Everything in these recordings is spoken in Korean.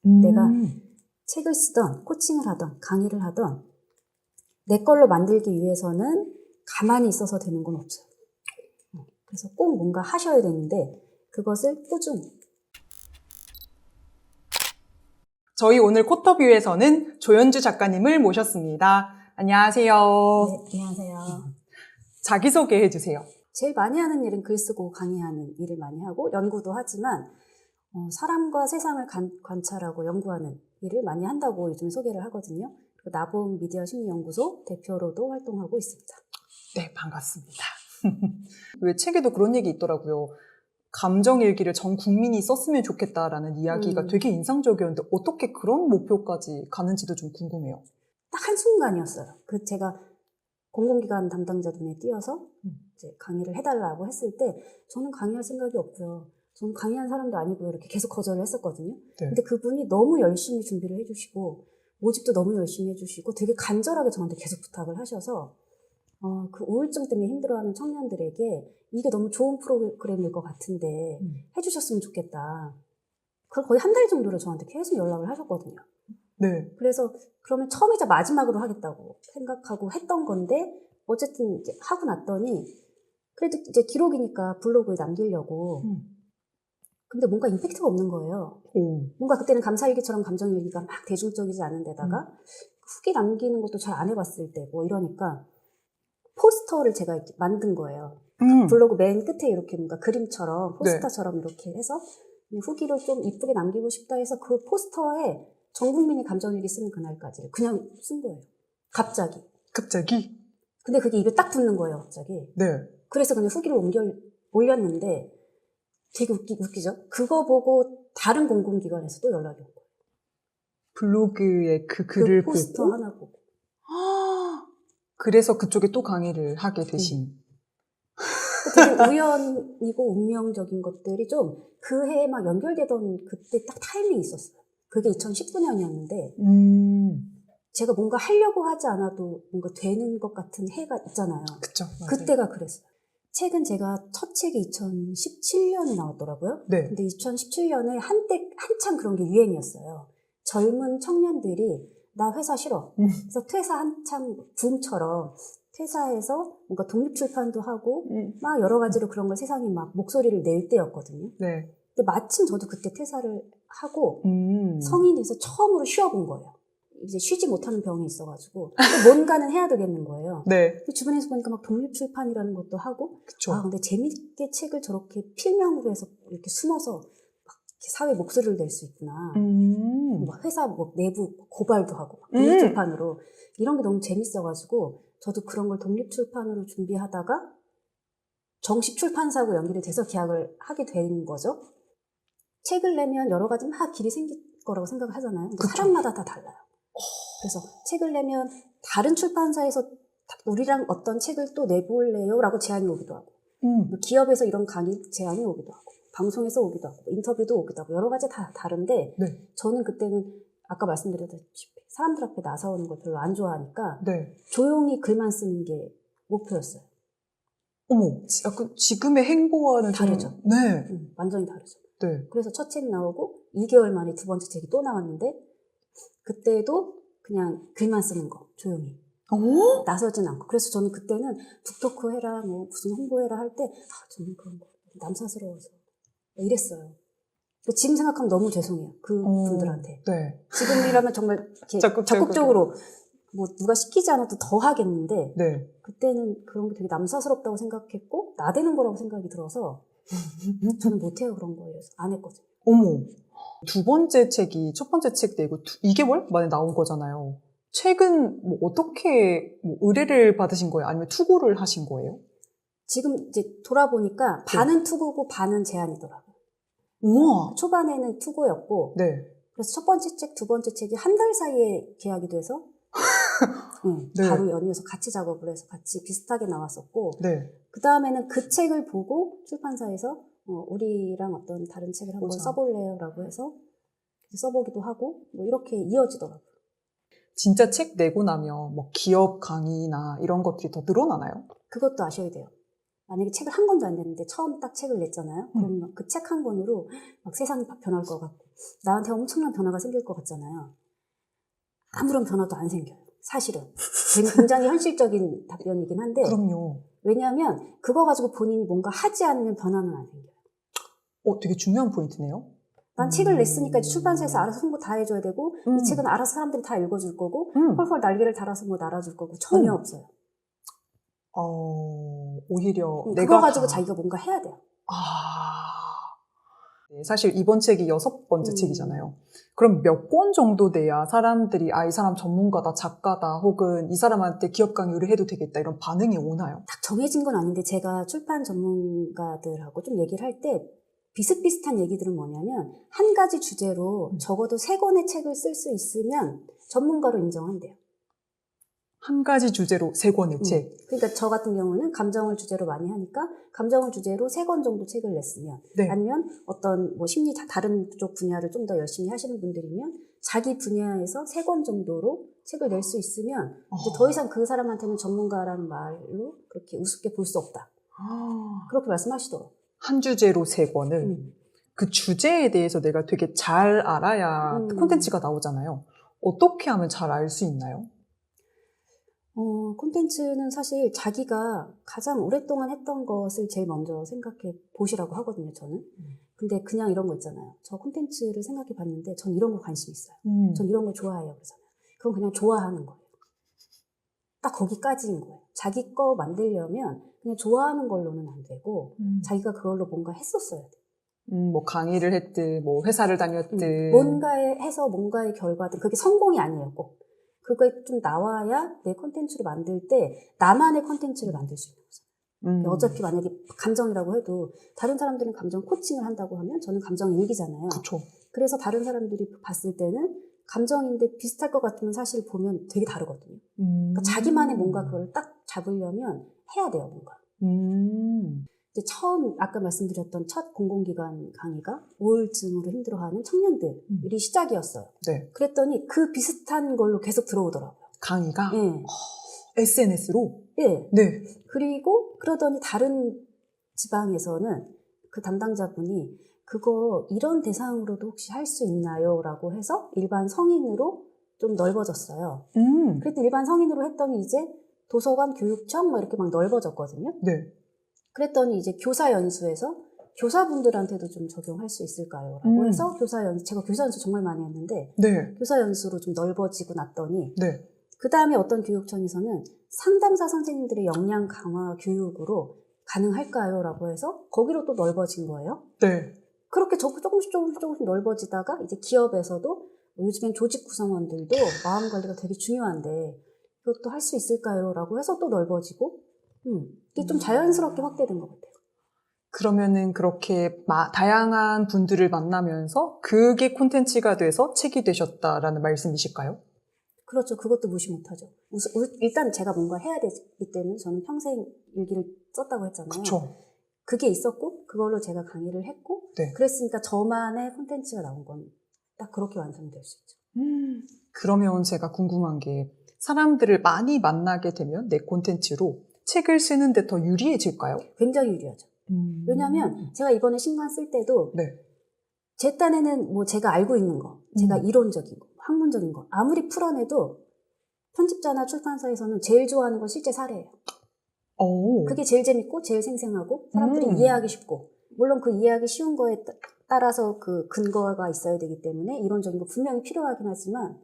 내가 책을 쓰던 코칭을 하던 강의를 하던 내 걸로 만들기 위해서는 가만히 있어서 되는 건 없어요. 그래서 꼭 뭔가 하셔야 되는데 그것을 꾸준히. 저희 오늘 코터뷰에서는 조연주 작가님을 모셨습니다. 안녕하세요. 네, 안녕하세요. 자기소개 해주세요. 제일 많이 하는 일은 글 쓰고 강의하는 일을 많이 하고 연구도 하지만 사람과 세상을 관찰하고 연구하는 일을 많이 한다고 요즘 소개를 하거든요. 그리고 나봄 미디어 심리연구소 대표로도 활동하고 있습니다. 네, 반갑습니다. 왜 책에도 그런 얘기 있더라고요. 감정일기를 전 국민이 썼으면 좋겠다라는 이야기가 되게 인상적이었는데 어떻게 그런 목표까지 가는지도 좀 궁금해요. 딱 한순간이었어요. 제가 공공기관 담당자 눈에 띄어서 이제 강의를 해달라고 했을 때 저는 강의할 생각이 없고요. 저는 강의한 사람도 아니고요. 이렇게 계속 거절을 했었거든요. 네. 근데 그분이 너무 열심히 준비를 해주시고 모집도 너무 열심히 해주시고 되게 간절하게 저한테 계속 부탁을 하셔서 그 우울증 때문에 힘들어하는 청년들에게 이게 너무 좋은 프로그램일 것 같은데 해주셨으면 좋겠다. 그걸 거의 한 달 정도를 저한테 계속 연락을 하셨거든요. 네. 그래서 그러면 처음이자 마지막으로 하겠다고 생각하고 했던 건데 어쨌든 이제 하고 났더니 그래도 이제 기록이니까 블로그에 남기려고 근데 뭔가 임팩트가 없는 거예요. 뭔가 그때는 감사일기처럼 감정일기가 막 대중적이지 않은 데다가 후기 남기는 것도 잘 안 해봤을 때고 이러니까 포스터를 제가 이렇게 만든 거예요. 블로그 맨 끝에 이렇게 뭔가 그림처럼 포스터처럼 이렇게 해서 후기를 좀 이쁘게 남기고 싶다 해서 그 포스터에 전 국민이 감정일기 쓰는 그날까지를 그냥 쓴 거예요. 갑자기. 갑자기? 근데 그게 입에 딱 붙는 거예요, 갑자기. 네. 그래서 그냥 후기를 올렸는데 되게 웃기죠? 그거 보고 다른 공공기관에서도 연락이 온 거예요. 블로그에 그 글을 포스터 보고? 하나 보고. 그래서 그쪽에 또 강의를 하게 되신. 되게 우연이고 운명적인 것들이 좀 그 해에 막 연결되던 그때 딱 타이밍이 있었어요. 그게 2019년이었는데 제가 뭔가 하려고 하지 않아도 뭔가 되는 것 같은 해가 있잖아요. 그쵸, 맞아요. 그때가 그랬어요. 책은 제가 첫 책이 2017년에 나왔더라고요. 네. 근데 2017년에 한참 그런 게 유행이었어요. 젊은 청년들이 나 회사 싫어. 그래서 퇴사 한참 붐처럼 퇴사해서 뭔가 독립출판도 하고 막 여러 가지로 그런 걸 세상에 막 목소리를 낼 때였거든요. 네. 근데 마침 저도 그때 퇴사를 하고 성인이 돼서 처음으로 쉬어본 거예요. 이제 쉬지 못하는 병이 있어가지고 또 뭔가는 해야 되겠는 거예요. 네. 주변에서 보니까 막 독립출판이라는 것도 하고 그쵸. 근데 재밌게 책을 저렇게 필명으로 해서 이렇게 숨어서 막 이렇게 사회 목소리를 낼 수 있구나. 막 회사 뭐 내부 고발도 하고 독립출판으로 이런 게 너무 재밌어가지고 저도 그런 걸 독립출판으로 준비하다가 정식 출판사하고 연결이 돼서 계약을 하게 된 거죠. 책을 내면 여러 가지 막 길이 생길 거라고 생각을 하잖아요. 근데 사람마다 다 달라요. 그래서 책을 내면 다른 출판사에서 우리랑 어떤 책을 또 내볼래요? 라고 제안이 오기도 하고 기업에서 이런 강의 제안이 오기도 하고 방송에서 오기도 하고 인터뷰도 오기도 하고 여러 가지 다 다른데 네. 저는 그때는 아까 말씀드렸다시피 사람들 앞에 나서는 걸 별로 안 좋아하니까 네. 조용히 글만 쓰는 게 목표였어요. 어머, 약간 지금의 행보와는 다르죠. 네. 완전히 다르죠. 네. 그래서 첫 책 나오고 2개월 만에 두 번째 책이 또 나왔는데 그때도 그냥 글만 쓰는 거 조용히 나서진 않고 그래서 저는 그때는 북토크 해라 뭐 무슨 홍보해라 할 때 저는 그런 거 남사스러워서 이랬어요. 지금 생각하면 너무 죄송해요 그 분들한테. 네. 지금이라면 정말 이렇게 적극적으로 뭐 누가 시키지 않아도 더 하겠는데 네. 그때는 그런 게 되게 남사스럽다고 생각했고 나대는 거라고 생각이 들어서 저는 못해요 그런 거 이래서 안 했거든요. 어머, 두 번째 책이 첫 번째 책 내고 2개월 만에 나온 거잖아요. 책은 뭐 어떻게 의뢰를 받으신 거예요? 아니면 투고를 하신 거예요? 지금 이제 돌아보니까 반은 투고고 반은 제안이더라고요. 우와. 초반에는 투고였고 네. 그래서 첫 번째 책, 두 번째 책이 한 달 사이에 계약이 돼서 네. 바로 연이어서 같이 작업을 해서 같이 비슷하게 나왔었고 네. 그 다음에는 그 책을 보고 출판사에서 우리랑 어떤 다른 책을 한번 써볼래요? 라고 해서 써보기도 하고 뭐 이렇게 이어지더라고요. 진짜 책 내고 나면 뭐 기업 강의나 이런 것들이 더 늘어나나요? 그것도 아셔야 돼요. 만약에 책을 한 권도 안 냈는데 처음 딱 책을 냈잖아요. 그럼 그 책 한 권으로 막 세상이 변할 것 같고 나한테 엄청난 변화가 생길 것 같잖아요. 아무런 변화도 안 생겨요. 사실은. 굉장히 현실적인 답변이긴 한데 그럼요. 왜냐하면 그거 가지고 본인이 뭔가 하지 않으면 변화는 안 생겨요. 되게 중요한 포인트네요. 난 책을 냈으니까 이제 출판사에서 알아서 홍보 다 해줘야 되고 이 책은 알아서 사람들이 다 읽어줄 거고 펄펄 날개를 달아서 뭐 날아줄 거고 전혀 없어요. 오히려 그거 내가 가지고 자기가 뭔가 해야 돼요. 네, 사실 이번 책이 6번째 책이잖아요. 그럼 몇 권 정도 돼야 사람들이 이 사람 전문가다, 작가다, 혹은 이 사람한테 기업 강의를 해도 되겠다 이런 반응이 오나요? 딱 정해진 건 아닌데 제가 출판 전문가들하고 좀 얘기를 할 때 비슷비슷한 얘기들은 뭐냐면 한 가지 주제로 적어도 3권의 책을 쓸 수 있으면 전문가로 인정한대요. 한 가지 주제로 3권의 책. 그러니까 저 같은 경우는 감정을 주제로 많이 하니까 감정을 주제로 3권 정도 책을 냈으면 네. 아니면 어떤 뭐 심리 다른 쪽 분야를 좀 더 열심히 하시는 분들이면 자기 분야에서 3권 정도로 책을 낼 수 있으면 이제 더 이상 그 사람한테는 전문가라는 말로 그렇게 우습게 볼 수 없다. 그렇게 말씀하시더라고요. 한 주제로 3권을. 그 주제에 대해서 내가 되게 잘 알아야 콘텐츠가 나오잖아요. 어떻게 하면 잘 알 수 있나요? 콘텐츠는 사실 자기가 가장 오랫동안 했던 것을 제일 먼저 생각해 보시라고 하거든요, 저는. 근데 그냥 이런 거 있잖아요. 저 콘텐츠를 생각해 봤는데 전 이런 거 관심 있어요. 전 이런 거 좋아해요. 그러잖아요. 그건 그냥 좋아하는 거예요. 딱 거기까지인 거예요. 자기 거 만들려면 그냥 좋아하는 걸로는 안 되고 자기가 그걸로 뭔가 했었어야 돼요. 뭐 강의를 했든 뭐 회사를 다녔든 뭔가에 해서 뭔가의 결과든 그게 성공이 아니에요, 꼭. 그게 좀 나와야 내 콘텐츠를 만들 때 나만의 콘텐츠를 만들 수 있는 거죠. 어차피 만약에 감정이라고 해도 다른 사람들은 감정 코칭을 한다고 하면 저는 감정 일기잖아요. 그쵸. 그래서 다른 사람들이 봤을 때는 감정인데 비슷할 것 같으면 사실 보면 되게 다르거든요. 그러니까 자기만의 뭔가 그걸 딱 잡으려면 해야 돼요, 뭔가. 이제 처음 아까 말씀드렸던 첫 공공기관 강의가 우울증으로 힘들어하는 청년들이 시작이었어요. 네. 그랬더니 그 비슷한 걸로 계속 들어오더라고요. 강의가? 네. SNS로? 네. 네. 그리고 그러더니 다른 지방에서는 그 담당자분이 그거 이런 대상으로도 혹시 할 수 있나요? 라고 해서 일반 성인으로 좀 넓어졌어요. 그랬더니 일반 성인으로 했더니 이제 도서관, 교육청 막 이렇게 막 넓어졌거든요. 네. 그랬더니 이제 교사연수에서 교사분들한테도 좀 적용할 수 있을까요? 라고 해서 제가 교사연수 정말 많이 했는데 네. 교사연수로 좀 넓어지고 났더니 네. 그 다음에 어떤 교육청에서는 상담사 선생님들의 역량 강화 교육으로 가능할까요? 라고 해서 거기로 또 넓어진 거예요. 네. 그렇게 조금씩 넓어지다가 이제 기업에서도 요즘엔 조직 구성원들도 마음 관리가 되게 중요한데 이것도 할 수 있을까요? 라고 해서 또 넓어지고 이게 좀 자연스럽게 확대된 것 같아요. 그러면은 그렇게 다양한 분들을 만나면서 그게 콘텐츠가 돼서 책이 되셨다라는 말씀이실까요? 그렇죠. 그것도 무시 못하죠. 일단 제가 뭔가 해야 되기 때문에 저는 평생 일기를 썼다고 했잖아요. 그렇죠. 그게 있었고 그걸로 제가 강의를 했고 네. 그랬으니까 저만의 콘텐츠가 나온 건 딱 그렇게 완성이 될 수 있죠. 그러면 제가 궁금한 게 사람들을 많이 만나게 되면 내 콘텐츠로 책을 쓰는데 더 유리해질까요? 굉장히 유리하죠. 왜냐하면 제가 이번에 신간 쓸 때도 네. 제 딴에는 뭐 제가 알고 있는 거, 제가 이론적인 거, 학문적인 거 아무리 풀어내도 편집자나 출판사에서는 제일 좋아하는 건 실제 사례예요. 그게 제일 재밌고 제일 생생하고 사람들이 이해하기 쉽고 물론 그 이해하기 쉬운 거에 따라서 그 근거가 있어야 되기 때문에 이론적인 거 분명히 필요하긴 하지만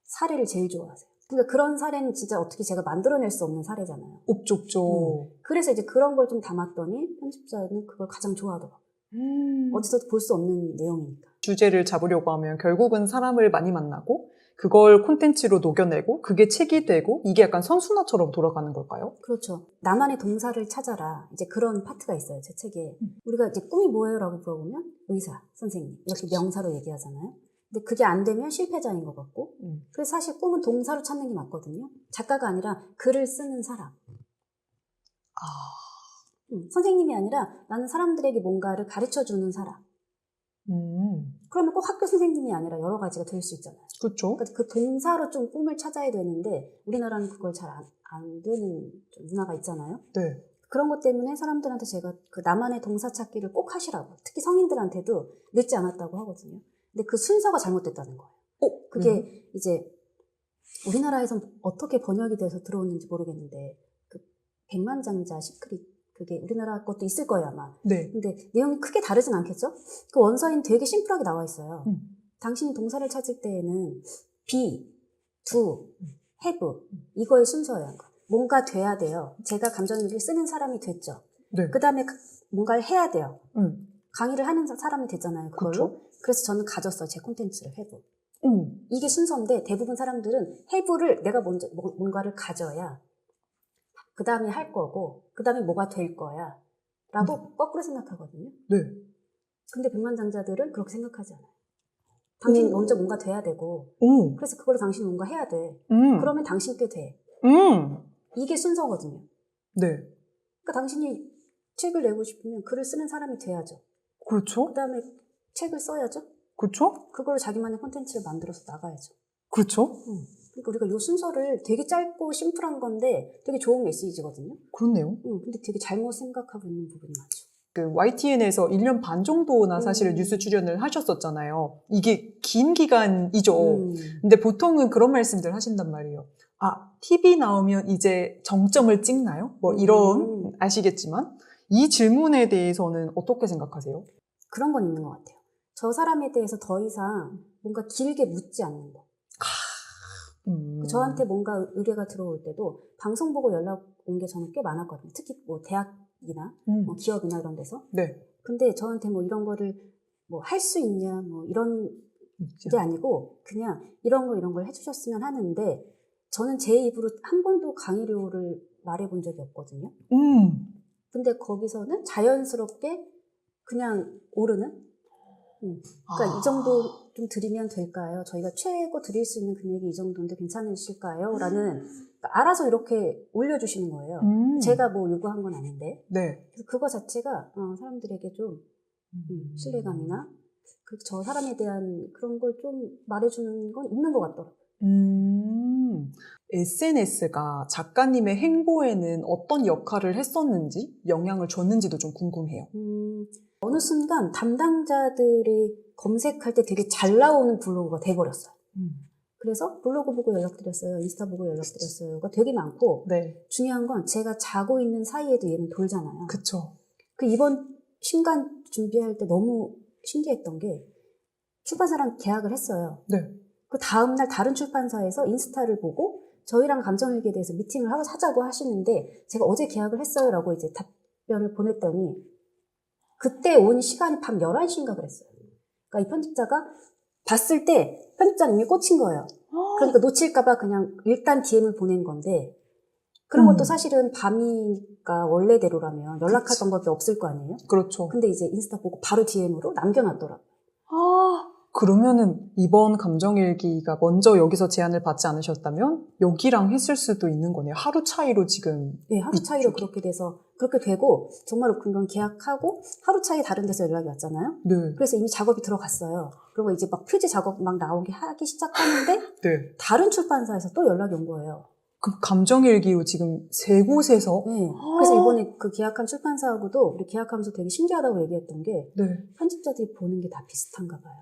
사례를 제일 좋아하세요. 그러니까 그런 사례는 진짜 어떻게 제가 만들어낼 수 없는 사례잖아요. 없죠. 그래서 이제 그런 걸 좀 담았더니 편집자는 그걸 가장 좋아하더라고요. 어디서도 볼 수 없는 내용이니까. 주제를 잡으려고 하면 결국은 사람을 많이 만나고 그걸 콘텐츠로 녹여내고 그게 책이 되고 이게 약간 선순환처럼 돌아가는 걸까요? 그렇죠. 나만의 동사를 찾아라. 이제 그런 파트가 있어요, 제 책에. 우리가 이제 꿈이 뭐예요? 라고 물어보면 의사, 선생님 이렇게 명사로 얘기하잖아요. 근데 그게 안 되면 실패자인 것 같고 그래서 사실 꿈은 동사로 찾는 게 맞거든요. 작가가 아니라 글을 쓰는 사람. 선생님이 아니라 나는 사람들에게 뭔가를 가르쳐주는 사람. 그러면 꼭 학교 선생님이 아니라 여러 가지가 될 수 있잖아요. 그렇죠. 그러니까 그 동사로 좀 꿈을 찾아야 되는데 우리나라는 그걸 잘 안 되는 좀 문화가 있잖아요. 네. 그런 것 때문에 사람들한테 제가 그 나만의 동사 찾기를 꼭 하시라고. 특히 성인들한테도 늦지 않았다고 하거든요. 근데 그 순서가 잘못됐다는 거예요. 그게 이제 우리나라에선 어떻게 번역이 돼서 들어오는지 모르겠는데 그 백만장자 시크릿 그게 우리나라 것도 있을 거예요 아마. 네. 근데 내용이 크게 다르진 않겠죠? 그 원서에는 되게 심플하게 나와 있어요. 당신이 동사를 찾을 때에는 be, do, have 이거의 순서예요. 뭔가 돼야 돼요. 제가 감정일기를 쓰는 사람이 됐죠. 네. 그 다음에 뭔가를 해야 돼요. 강의를 하는 사람이 됐잖아요. 그걸로. 그쵸? 그래서 저는 가졌어요. 제 콘텐츠를 have. 이게 순서인데 대부분 사람들은 have를 내가 먼저 뭔가를 가져야 그 다음에 할 거고 그 다음에 뭐가 될 거야 라고 거꾸로 생각하거든요. 네. 근데 백만장자들은 그렇게 생각하지 않아요. 당신이 먼저 뭔가 돼야 되고 그래서 그걸로 당신이 뭔가 해야 돼. 그러면 당신께 돼. 이게 순서거든요. 네. 그러니까 당신이 책을 내고 싶으면 글을 쓰는 사람이 돼야죠. 그렇죠. 그 다음에 책을 써야죠. 그렇죠. 그걸로 자기만의 콘텐츠를 만들어서 나가야죠. 그렇죠. 그러니까 우리가 이 순서를 되게 짧고 심플한 건데 되게 좋은 메시지거든요. 그렇네요. 근데 되게 잘못 생각하고 있는 부분이 많죠. 그 YTN에서 1년 반 정도나 사실은 뉴스 출연을 하셨었잖아요. 이게 긴 기간이죠. 근데 보통은 그런 말씀들 하신단 말이에요. 아, TV 나오면 이제 정점을 찍나요? 뭐 이런 아시겠지만 이 질문에 대해서는 어떻게 생각하세요? 그런 건 있는 것 같아요. 저 사람에 대해서 더 이상 뭔가 길게 묻지 않는 거. 저한테 뭔가 의뢰가 들어올 때도 방송 보고 연락 온 게 저는 꽤 많았거든요. 특히 뭐 대학이나 뭐 기업이나 이런 데서. 네. 근데 저한테 뭐 이런 거를 뭐 할 수 있냐 뭐 이런 게 아니고 그냥 이런 걸 해주셨으면 하는데 저는 제 입으로 한 번도 강의료를 말해본 적이 없거든요. 근데 거기서는 자연스럽게 그냥 오르는? 그러니까 이 정도 좀 드리면 될까요? 저희가 최고 드릴 수 있는 금액이 이 정도인데 괜찮으실까요? 라는 그러니까 알아서 이렇게 올려주시는 거예요. 제가 뭐 요구한 건 아닌데. 네. 그래서 그거 자체가 사람들에게 좀 신뢰감이나 저 사람에 대한 그런 걸 좀 말해주는 건 있는 것 같더라고요. SNS가 작가님의 행보에는 어떤 역할을 했었는지, 영향을 줬는지도 좀 궁금해요. 어느 순간 담당자들이 검색할 때 되게 잘 나오는 블로그가 돼버렸어요. 그래서 블로그 보고 연락드렸어요. 인스타 보고 연락드렸어요가 되게 많고 네. 중요한 건 제가 자고 있는 사이에도 얘는 돌잖아요. 그쵸. 그 이번 신간 준비할 때 너무 신기했던 게 출판사랑 계약을 했어요. 네. 그 다음날 다른 출판사에서 인스타를 보고 저희랑 감정일기에 대해서 미팅을 하자고 하시는데 제가 어제 계약을 했어요 라고 이제 답변을 보냈더니 그때 온 시간이 밤 11시인가 그랬어요. 그러니까 이 편집자가 봤을 때 편집자는 이미 꽂힌 거예요. 그러니까 놓칠까봐 그냥 일단 DM을 보낸 건데 그런 것도 사실은 밤이니까 원래대로라면 연락할 그치. 방법이 없을 거 아니에요? 그렇죠. 근데 이제 인스타 보고 바로 DM으로 남겨놨더라고요. 그러면은 이번 감정일기가 먼저 여기서 제안을 받지 않으셨다면 여기랑 했을 수도 있는 거네요. 하루 차이로 지금. 네, 하루 차이로 그렇게 돼서 그렇게 되고 정말 웃긴 건 계약하고 하루 차이 다른 데서 연락이 왔잖아요. 네. 그래서 이미 작업이 들어갔어요. 그리고 이제 막 표지 작업 막 하기 시작하는데 네. 다른 출판사에서 또 연락이 온 거예요. 그 감정일기로 지금 세 곳에서. 네. 그래서 이번에 그 계약한 출판사하고도 우리 계약하면서 되게 신기하다고 얘기했던 게 네. 편집자들이 보는 게 다 비슷한가 봐요.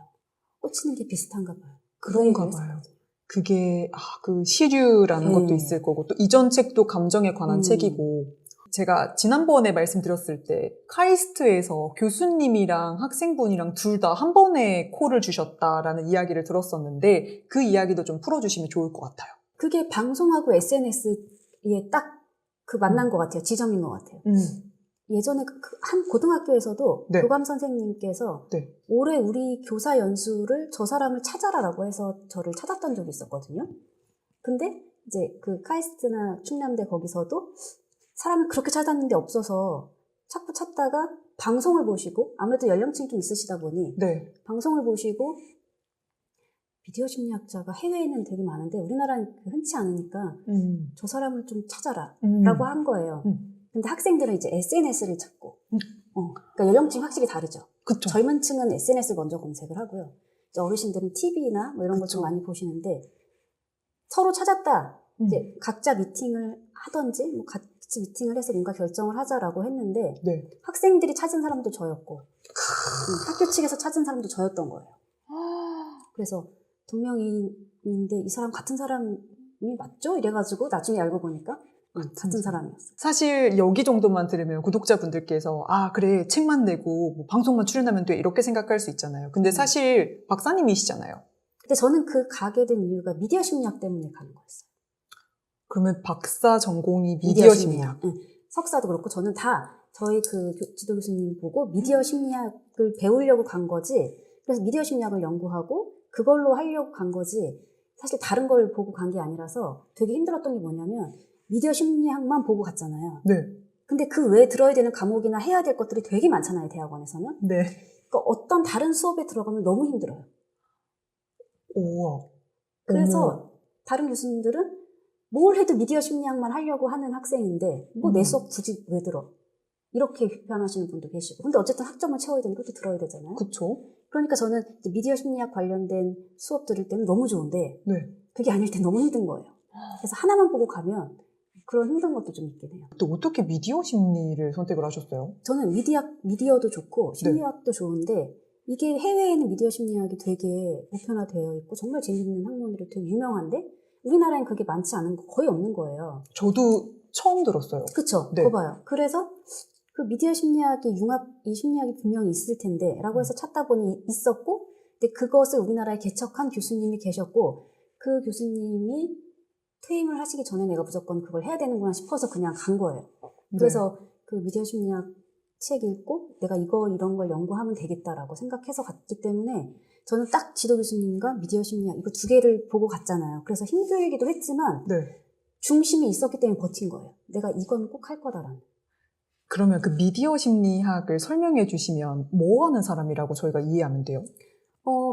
꽂히는 게 비슷한가 봐요. 그런가 봐요. 그게 그 시류라는 것도 있을 거고 또 이전 책도 감정에 관한 책이고 제가 지난번에 말씀드렸을 때 카이스트에서 교수님이랑 학생분이랑 둘 다 한 번에 콜을 주셨다라는 이야기를 들었었는데 그 이야기도 좀 풀어주시면 좋을 것 같아요. 그게 방송하고 SNS에 딱 그 만난 것 같아요. 지점인 것 같아요. 예전에 한 고등학교에서도 네. 교감 선생님께서 네. 올해 우리 교사 연수를 저 사람을 찾아라라고 해서 저를 찾았던 적이 있었거든요. 근데 이제 그 카이스트나 충남대 거기서도 사람을 그렇게 찾았는데 없어서 자꾸 찾다가 방송을 보시고 아무래도 연령층이 좀 있으시다 보니 네. 방송을 보시고 미디어 심리학자가 해외에는 되게 많은데 우리나라는 흔치 않으니까 저 사람을 좀 찾아라 라고 한 거예요. 근데 학생들은 이제 SNS를 찾고 그러니까 연령층이 확실히 다르죠. 그쵸. 젊은 층은 SNS를 먼저 검색을 하고요. 이제 어르신들은 TV나 뭐 이런 거 좀 그쵸. 많이 보시는데 서로 찾았다. 이제 각자 미팅을 하던지 뭐 같이 미팅을 해서 뭔가 결정을 하자라고 했는데 네. 학생들이 찾은 사람도 저였고 학교 측에서 찾은 사람도 저였던 거예요. 그래서 동명이인인데 이 사람 같은 사람이 맞죠? 이래가지고 나중에 알고 보니까 같은 사람이었어요. 사실 여기 정도만 들으면 구독자분들께서 아 그래 책만 내고 뭐 방송만 출연하면 돼 이렇게 생각할 수 있잖아요. 근데 사실 박사님이시잖아요. 근데 저는 그 가게 된 이유가 미디어 심리학 때문에 가는 거였어요. 그러면 박사 전공이 미디어 심리학. 응. 석사도 그렇고 저는 다 저희 그 지도 교수님 보고 미디어 심리학을 배우려고 간 거지. 그래서 미디어 심리학을 연구하고 그걸로 하려고 간 거지. 사실 다른 걸 보고 간 게 아니라서 되게 힘들었던 게 뭐냐면 미디어 심리학만 보고 갔잖아요. 네. 근데 그 외에 들어야 되는 과목이나 해야 될 것들이 되게 많잖아요, 대학원에서는. 네. 그러니까 어떤 다른 수업에 들어가면 너무 힘들어요. 우와. 그래서 다른 교수님들은 뭘 해도 미디어 심리학만 하려고 하는 학생인데 뭐 내 수업 굳이 왜 들어? 이렇게 비판하시는 분도 계시고. 근데 어쨌든 학점을 채워야 되니까 또 들어야 되잖아요. 그쵸. 그러니까 저는 이제 미디어 심리학 관련된 수업 들을 때는 너무 좋은데 네. 그게 아닐 때 너무 힘든 거예요. 그래서 하나만 보고 가면 그런 힘든 것도 좀 있긴 해요. 또 어떻게 미디어 심리를 선택을 하셨어요? 저는 미디어도 좋고 심리학도 좋은데 이게 해외에는 미디어 심리학이 되게 보편화되어 있고 정말 재밌는 학문으로 되게 유명한데 우리나라엔 그게 많지 않은 거 거의 없는 거예요. 저도 처음 들었어요. 그쵸? 네. 그거 봐요. 그래서 그 미디어 심리학의 이 심리학이 분명히 있을 텐데 라고 해서 찾다 보니 있었고 근데 그것을 우리나라에 개척한 교수님이 계셨고 그 교수님이 퇴임을 하시기 전에 내가 무조건 그걸 해야 되는구나 싶어서 그냥 간 거예요. 그래서 그 미디어 심리학 책 읽고 내가 이런 걸 연구하면 되겠다라고 생각해서 갔기 때문에 저는 딱 지도 교수님과 미디어 심리학 이거 두 개를 보고 갔잖아요. 그래서 힘들기도 했지만 네. 중심이 있었기 때문에 버틴 거예요. 내가 이건 꼭 할 거다라는. 그러면 그 미디어 심리학을 설명해 주시면 뭐 하는 사람이라고 저희가 이해하면 돼요?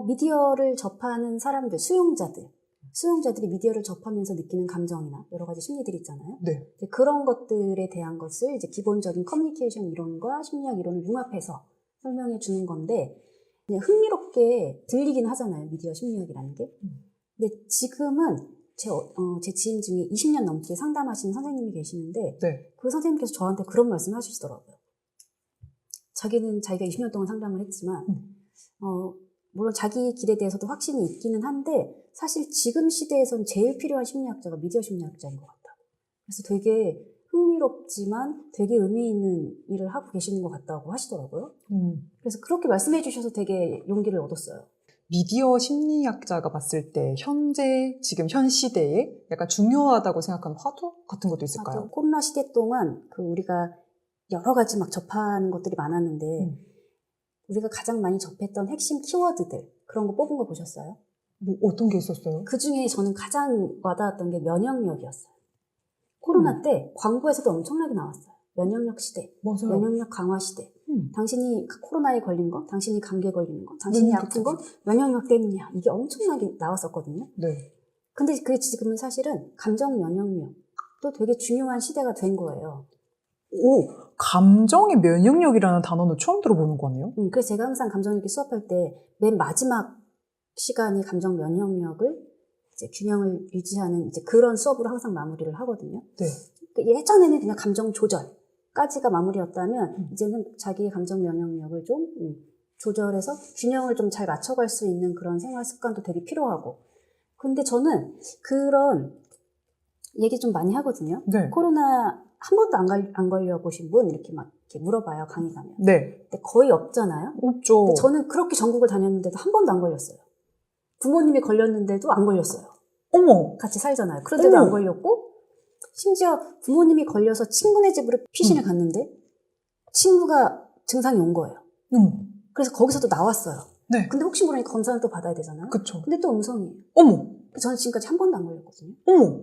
미디어를 접하는 사람들, 수용자들이 미디어를 접하면서 느끼는 감정이나 여러 가지 심리들이 있잖아요. 네. 그런 것들에 대한 것을 이제 기본적인 커뮤니케이션 이론과 심리학 이론을 융합해서 설명해 주는 건데 그냥 흥미롭게 들리긴 하잖아요. 미디어 심리학이라는 게. 근데 지금은 제 지인 중에 20년 넘게 상담하시는 선생님이 계시는데 네. 그 선생님께서 저한테 그런 말씀 하시더라고요. 자기는 자기가 20년 동안 상담을 했지만 물론 자기 길에 대해서도 확신이 있기는 한데 사실 지금 시대에선 제일 필요한 심리학자가 미디어 심리학자인 것 같다고. 그래서 되게 흥미롭지만 되게 의미 있는 일을 하고 계시는 것 같다고 하시더라고요. 그래서 그렇게 말씀해 주셔서 되게 용기를 얻었어요. 미디어 심리학자가 봤을 때 지금 현 시대에 약간 중요하다고 생각하는 화두 같은 것도 있을까요? 코로나 시대 동안 우리가 여러 가지 막 접하는 것들이 많았는데 우리가 가장 많이 접했던 핵심 키워드들 그런 거 뽑은 거 보셨어요? 뭐 어떤 게 있었어요? 그 중에 저는 가장 와닿았던 게 면역력이었어요. 코로나 때 광고에서도 엄청나게 나왔어요. 면역력 시대, 맞아요. 면역력 강화 시대. 당신이 코로나에 걸린 거, 당신이 감기에 걸리는 거, 당신이 아픈 건 면역력 때문이야. 이게 엄청나게 나왔었거든요. 네. 근데 그게 지금은 사실은 감정 면역력도 되게 중요한 시대가 된 거예요. 오, 감정의 면역력이라는 단어는 처음 들어보는 거네요. 그래서 제가 항상 감정일기 수업할 때 맨 마지막 시간이 감정 면역력을 이제 균형을 유지하는 이제 그런 수업으로 항상 마무리를 하거든요. 네. 예전에는 그냥 감정 조절까지가 마무리였다면 이제는 자기의 감정 면역력을 좀 조절해서 균형을 좀 잘 맞춰갈 수 있는 그런 생활 습관도 되게 필요하고. 근데 저는 그런 얘기 좀 많이 하거든요. 네. 코로나 한 번도 안 걸려보신 분 이렇게 막 이렇게 물어봐요, 강의 가면. 네. 근데 거의 없잖아요. 없죠. 근데 저는 그렇게 전국을 다녔는데도 한 번도 안 걸렸어요. 부모님이 걸렸는데도 안 걸렸어요. 어머. 같이 살잖아요. 그런데도 어머. 안 걸렸고 심지어 부모님이 걸려서 친구네 집으로 피신을 갔는데 친구가 증상이 온 거예요. 그래서 거기서도 나왔어요. 네. 근데 혹시 모르니까 검사를 또 받아야 되잖아요. 그쵸. 근데 또 음성이에요. 어머. 저는 지금까지 한 번도 안 걸렸거든요. 어머.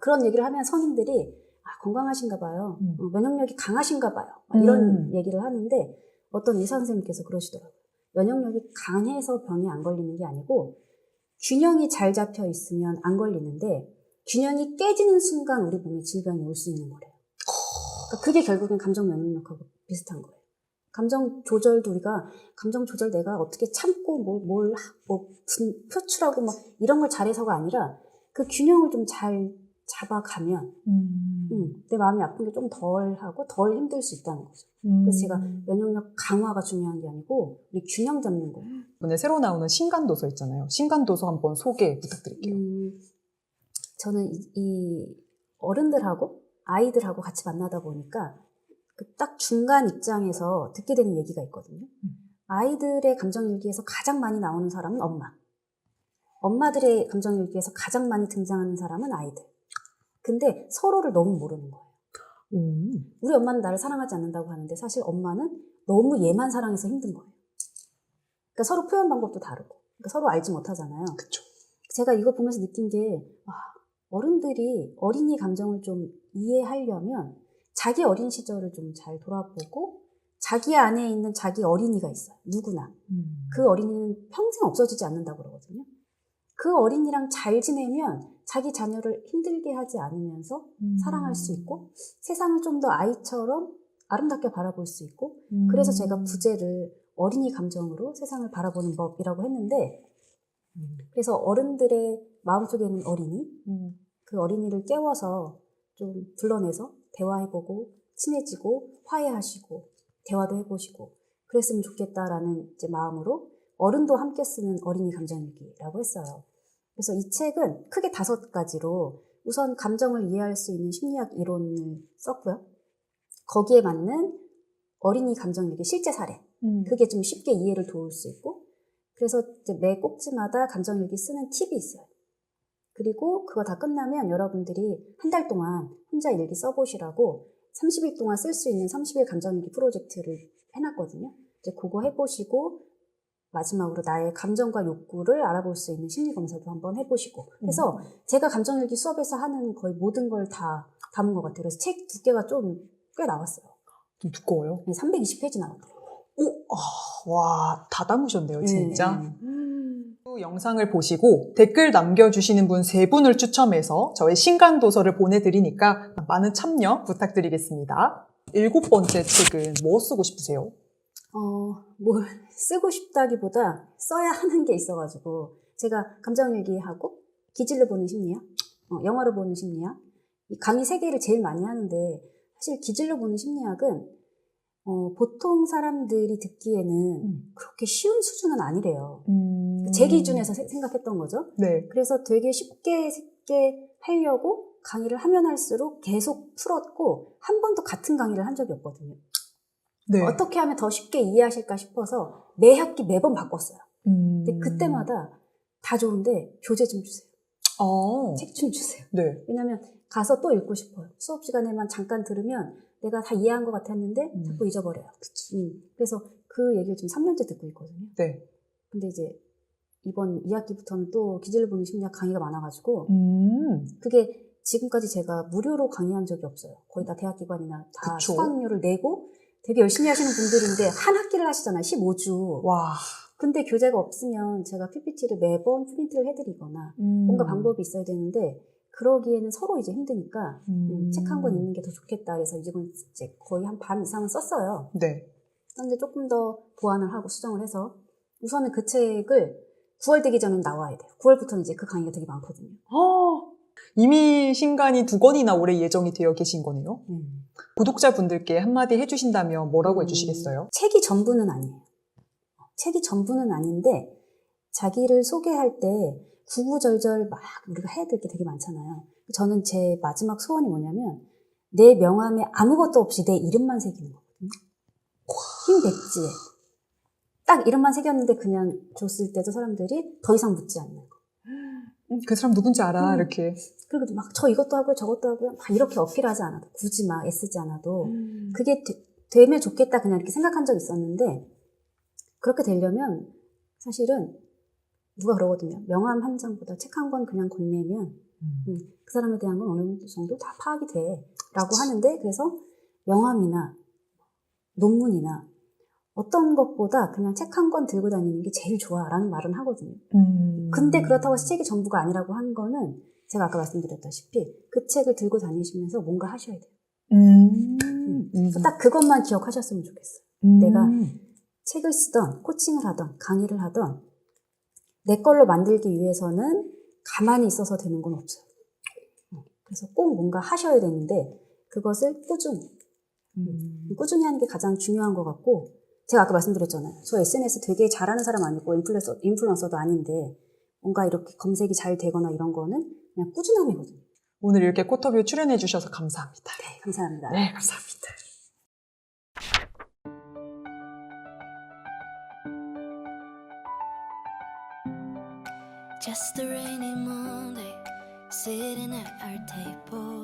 그런 얘기를 하면 성인들이 건강하신가 봐요. 면역력이 강하신가 봐요. 이런 얘기를 하는데 어떤 의사 선생님께서 그러시더라고요. 면역력이 강해서 병이 안 걸리는 게 아니고 균형이 잘 잡혀 있으면 안 걸리는데 균형이 깨지는 순간 우리 몸에 질병이 올 수 있는 거래요. 그러니까 그게 결국엔 감정 면역력하고 비슷한 거예요. 감정 조절도 우리가 감정 조절 내가 어떻게 참고 표출하고 막 이런 걸 잘해서가 아니라 그 균형을 좀 잘 잡아가면 내 마음이 아픈 게 좀 덜하고 덜 힘들 수 있다는 거죠. 그래서 제가 면역력 강화가 중요한 게 아니고 우리 균형 잡는 거예요. 이번에 새로 나오는 신간도서 있잖아요. 신간도서 한번 소개 부탁드릴게요. 저는 이 어른들하고 아이들하고 같이 만나다 보니까 그 딱 중간 입장에서 듣게 되는 얘기가 있거든요. 아이들의 감정일기에서 가장 많이 나오는 사람은 엄마. 엄마들의 감정일기에서 가장 많이 등장하는 사람은 아이들. 근데 서로를 너무 모르는 거예요. 우리 엄마는 나를 사랑하지 않는다고 하는데 사실 엄마는 너무 얘만 사랑해서 힘든 거예요. 그러니까 서로 표현 방법도 다르고 그러니까 서로 알지 못하잖아요. 그쵸. 제가 이거 보면서 느낀 게 어른들이 어린이 감정을 좀 이해하려면 자기 어린 시절을 좀 잘 돌아보고 자기 안에 있는 자기 어린이가 있어요. 누구나. 그 어린이는 평생 없어지지 않는다고 그러거든요. 그 어린이랑 잘 지내면 자기 자녀를 힘들게 하지 않으면서 사랑할 수 있고 세상을 좀 더 아이처럼 아름답게 바라볼 수 있고 그래서 제가 부제를 어린이 감정으로 세상을 바라보는 법이라고 했는데 그래서 어른들의 마음속에 있는 어린이 그 어린이를 깨워서 좀 불러내서 대화해보고 친해지고 화해하시고 대화도 해보시고 그랬으면 좋겠다라는 이제 마음으로 어른도 함께 쓰는 어린이 감정일기라고 했어요. 그래서 이 책은 크게 5가지로 우선 감정을 이해할 수 있는 심리학 이론을 썼고요. 거기에 맞는 어린이 감정일기 실제 사례. 그게 좀 쉽게 이해를 도울 수 있고 그래서 이제 매 꼭지마다 감정일기 쓰는 팁이 있어요. 그리고 그거 다 끝나면 여러분들이 한 달 동안 혼자 일기 써보시라고 30일 동안 쓸 수 있는 30일 감정일기 프로젝트를 해놨거든요. 이제 그거 해보시고 마지막으로 나의 감정과 욕구를 알아볼 수 있는 심리검사도 한번 해보시고 해서 제가 감정일기 수업에서 하는 거의 모든 걸 다 담은 것 같아요. 그래서 책 두께가 좀 꽤 나왔어요. 좀 두꺼워요? 320페이지 나왔더라고요. 와, 다 담으셨네요, 진짜. 영상을 보시고 댓글 남겨주시는 분 3분을 추첨해서 저희 신간도서를 보내드리니까 많은 참여 부탁드리겠습니다. 7번째 책은 뭐 쓰고 싶으세요? 뭘 쓰고 싶다기보다 써야 하는 게 있어가지고 제가 감정일기하고 기질로 보는 심리학, 영화로 보는 심리학 이 강의 3개를 제일 많이 하는데 사실 기질로 보는 심리학은 보통 사람들이 듣기에는 그렇게 쉬운 수준은 아니래요. 제 기준에서 생각했던 거죠. 네. 그래서 되게 쉽게 하려고 강의를 하면 할수록 계속 풀었고 한 번도 같은 강의를 한 적이 없거든요. 네. 어떻게 하면 더 쉽게 이해하실까 싶어서 매 학기 매번 바꿨어요. 근데 그때마다 다 좋은데 교재 좀 주세요. 책 좀 주세요. 네. 왜냐면 가서 또 읽고 싶어요. 수업 시간에만 잠깐 들으면 내가 다 이해한 것 같았는데 자꾸 잊어버려요. 그래서 그 얘기를 지금 3년째 듣고 있거든요. 네. 근데 이제 이번 2학기부터는 또 기질을 보는 심리학 강의가 많아가지고 그게 지금까지 제가 무료로 강의한 적이 없어요. 거의 다 대학기관이나 다 그쵸. 수강료를 내고 되게 열심히 하시는 분들인데 한 학기를 하시잖아요. 15주. 와. 근데 교재가 없으면 제가 PPT를 매번 프린트를 해드리거나 뭔가 방법이 있어야 되는데 그러기에는 서로 이제 힘드니까 책 한 권 읽는 게 더 좋겠다 그래서 이건 이제 거의 한 반 이상은 썼어요. 네. 그런데 조금 더 보완을 하고 수정을 해서 우선은 그 책을 9월 되기 전에 나와야 돼요. 9월부터는 이제 그 강의가 되게 많거든요. 이미 신간이 2권이나 올해 예정이 되어 계신 거네요. 구독자분들께 한마디 해주신다면 뭐라고 해주시겠어요? 책이 전부는 아니에요. 책이 전부는 아닌데 자기를 소개할 때 구구절절 막 우리가 해야 될 게 되게 많잖아요. 저는 제 마지막 소원이 뭐냐면 내 명함에 아무것도 없이 내 이름만 새기는 거거든요. 흰 백지에 딱 이름만 새겼는데 그냥 줬을 때도 사람들이 더 이상 묻지 않는 거. 그 사람 누군지 알아 이렇게. 그리고 막 저 이것도 하고요 저것도 하고요 막 이렇게 어필하지 않아도 굳이 막 애쓰지 않아도 그게 되면 좋겠다 그냥 이렇게 생각한 적이 있었는데 그렇게 되려면 사실은 누가 그러거든요. 명함 한 장보다 책 한 권 그냥 건네면 그 사람에 대한 건 어느 정도 다 파악이 돼 라고 하는데 그래서 명함이나 논문이나 어떤 것보다 그냥 책 한 권 들고 다니는 게 제일 좋아 라는 말은 하거든요. 근데 그렇다고 해서 책이 전부가 아니라고 한 거는 제가 아까 말씀드렸다시피 그 책을 들고 다니시면서 뭔가 하셔야 돼요. 딱 그것만 기억하셨으면 좋겠어요. 내가 책을 쓰던 코칭을 하던 강의를 하던 내 걸로 만들기 위해서는 가만히 있어서 되는 건 없어요. 그래서 꼭 뭔가 하셔야 되는데 그것을 꾸준히 하는 게 가장 중요한 것 같고 제가 아까 말씀드렸잖아요. 저 SNS 되게 잘하는 사람 아니고 인플루언서도 아닌데 뭔가 이렇게 검색이 잘 되거나 이런 거는 그냥 꾸준함이거든요. 오늘 이렇게 코터뷰 출연해 주셔서 감사합니다. 네, 감사합니다. 네, 감사합니다. Just a rainy Monday, sitting at our table.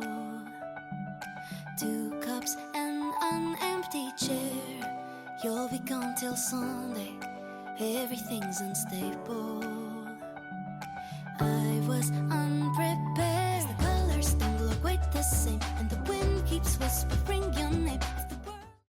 2 cups and an empty chair. You'll be gone till Sunday, everything's unstable. I was unprepared. The colors don't look quite the same, and the wind keeps whispering.